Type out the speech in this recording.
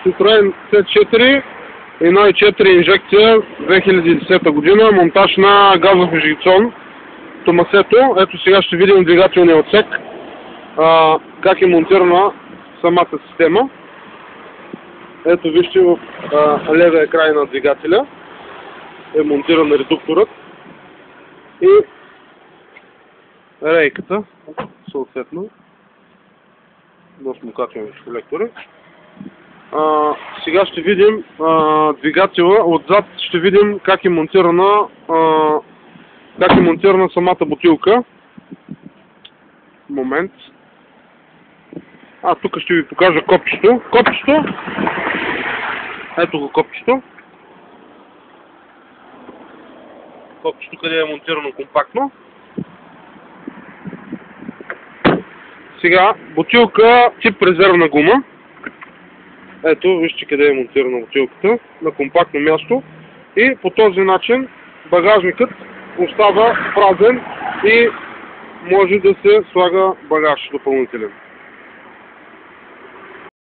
Citroen C4 1.4 инжекция 2010 година, монтаж на газов инжекцион Томасето. Ето сега ще видим двигателния отсек, как е монтирана самата система. Ето вижте, в левия край на двигателя е монтиран редукторът и рейката, съответно, до смукачване колектори. Сега ще видим двигателя. Отзад ще видим как е монтирана самата бутилка. Момент. Тук ще ви покажа копчето. Ето го копчето. Копчето, къде е монтирано компактно. Сега бутилка тип резервна гума. Ето, вижте къде е монтирана бутилката, на компактно място, и по този начин багажникът остава празен и може да се слага багаж допълнителен.